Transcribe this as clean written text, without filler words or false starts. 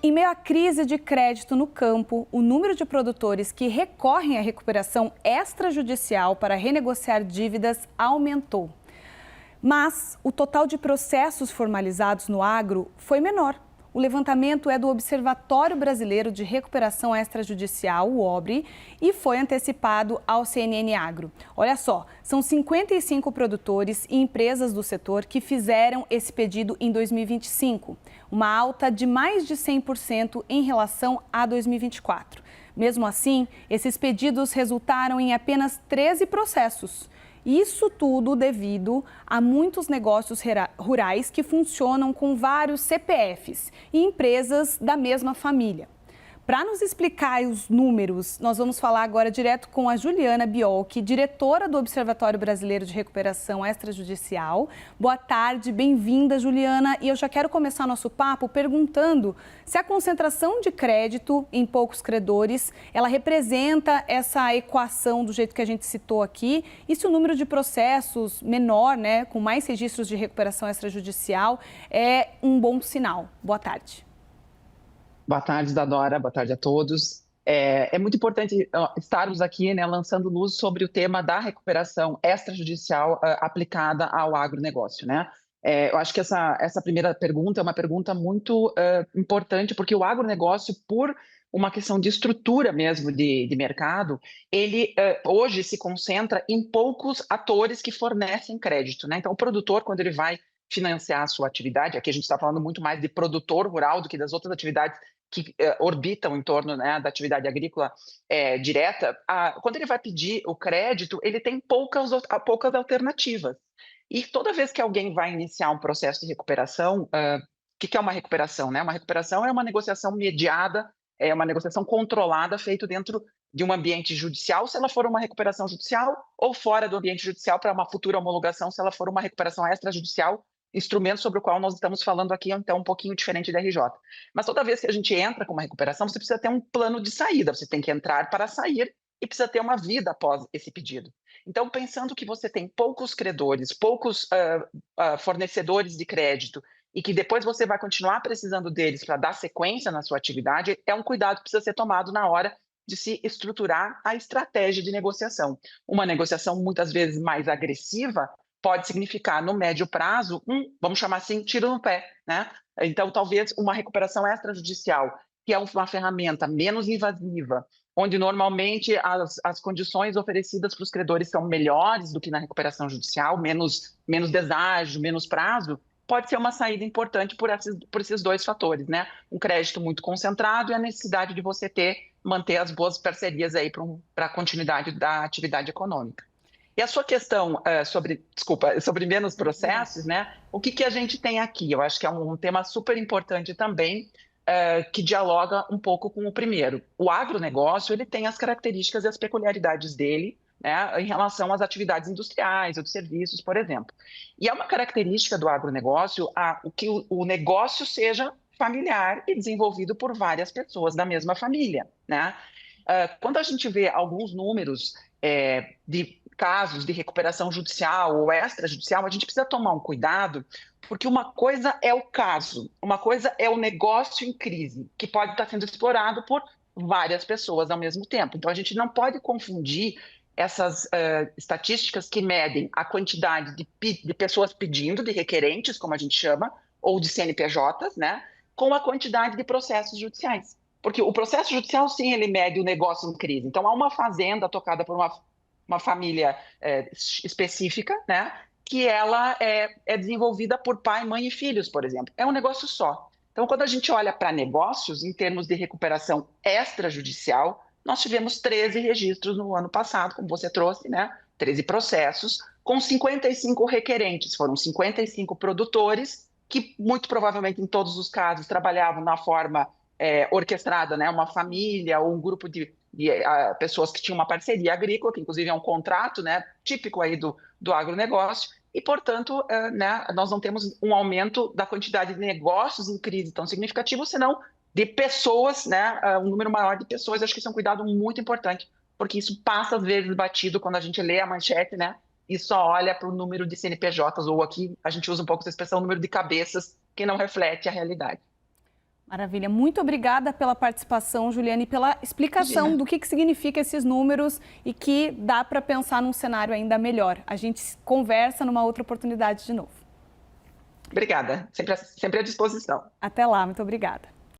Em meio à crise de crédito no campo, o número de produtores que recorrem à recuperação extrajudicial para renegociar dívidas aumentou. Mas o total de processos formalizados no agro foi menor. O levantamento é do Observatório Brasileiro de Recuperação Extrajudicial, o OBRE, e foi antecipado ao CNN Agro. Olha só, são 55 produtores e empresas do setor que fizeram esse pedido em 2025, uma alta de mais de 100% em relação a 2024. Mesmo assim, esses pedidos resultaram em apenas 13 processos. Isso tudo devido a muitos negócios rurais que funcionam com vários CPFs e empresas da mesma família. Para nos explicar os números, nós vamos falar agora direto com a Juliana Biolchi, diretora do Observatório Brasileiro de Recuperação Extrajudicial. Boa tarde, bem-vinda, Juliana. E eu já quero começar nosso papo perguntando se a concentração de crédito em poucos credores, ela representa essa equação do jeito que a gente citou aqui, e se o número de processos menor, né, com mais registros de recuperação extrajudicial, é um bom sinal. Boa tarde. Boa tarde, Dadora. Boa tarde a todos. É muito importante estarmos aqui, né, lançando luz sobre o tema da recuperação extrajudicial aplicada ao agronegócio, né? Eu acho que essa primeira pergunta é uma pergunta muito importante, porque o agronegócio, por uma questão de estrutura mesmo de mercado, ele hoje se concentra em poucos atores que fornecem crédito, né? Então, o produtor, quando ele vai financiar a sua atividade, aqui a gente está falando muito mais de produtor rural do que das outras atividades que orbitam em torno, né, da atividade agrícola direta. Quando ele vai pedir o crédito, ele tem poucas alternativas. E toda vez que alguém vai iniciar um processo de recuperação, o que é uma recuperação, né? Uma recuperação é uma negociação mediada, é uma negociação controlada, feita dentro de um ambiente judicial, se ela for uma recuperação judicial, ou fora do ambiente judicial para uma futura homologação, se ela for uma recuperação extrajudicial, instrumento sobre o qual nós estamos falando aqui, então um pouquinho diferente da RJ. Mas toda vez que a gente entra com uma recuperação, você precisa ter um plano de saída, você tem que entrar para sair e precisa ter uma vida após esse pedido. Então, pensando que você tem poucos credores, poucos fornecedores de crédito, e que depois você vai continuar precisando deles para dar sequência na sua atividade, é um cuidado que precisa ser tomado na hora de se estruturar a estratégia de negociação. Uma negociação muitas vezes mais agressiva pode significar, no médio prazo, vamos chamar assim, tiro no pé, né? Então, talvez uma recuperação extrajudicial, que é uma ferramenta menos invasiva, onde normalmente as condições oferecidas para os credores são melhores do que na recuperação judicial, menos deságio, menos prazo, pode ser uma saída importante por esses dois fatores, né? Um crédito muito concentrado e a necessidade de você manter as boas parcerias aí para a continuidade da atividade econômica. E a sua questão sobre menos processos, né? O que a gente tem aqui? Eu acho que é um tema super importante também, que dialoga um pouco com o primeiro. O agronegócio, ele tem as características e as peculiaridades dele, né, em relação às atividades industriais ou de serviços, por exemplo. E é uma característica do agronegócio que o negócio seja familiar e desenvolvido por várias pessoas da mesma família, né? Quando a gente vê alguns números de casos de recuperação judicial ou extrajudicial, a gente precisa tomar um cuidado, porque uma coisa é o caso, uma coisa é o negócio em crise, que pode estar sendo explorado por várias pessoas ao mesmo tempo. Então, a gente não pode confundir essas estatísticas que medem a quantidade de pessoas pedindo, de requerentes, como a gente chama, ou de CNPJs, né, com a quantidade de processos judiciais. Porque o processo judicial, sim, ele mede o negócio em crise. Então, há uma fazenda tocada por uma família específica, né, que ela é desenvolvida por pai, mãe e filhos, por exemplo. É um negócio só. Então, quando a gente olha para negócios, em termos de recuperação extrajudicial, nós tivemos 13 registros no ano passado, como você trouxe, né? 13 processos, com 55 requerentes. Foram 55 produtores que, muito provavelmente, em todos os casos, trabalhavam na forma orquestrada, né? Uma família ou um grupo de pessoas que tinham uma parceria agrícola, que inclusive é um contrato, né, típico aí do agronegócio, e, portanto, né, nós não temos um aumento da quantidade de negócios em crise tão significativo, senão de pessoas, né, um número maior de pessoas. Acho que isso é um cuidado muito importante, porque isso passa, às vezes, batido quando a gente lê a manchete, né, e só olha para o número de CNPJs, ou aqui a gente usa um pouco essa expressão, número de cabeças, que não reflete a realidade. Maravilha. Muito obrigada pela participação, Juliane, e pela explicação Imagina. do que significa esses números e que dá para pensar num cenário ainda melhor. A gente conversa numa outra oportunidade de novo. Obrigada, sempre à disposição. Até lá, muito obrigada.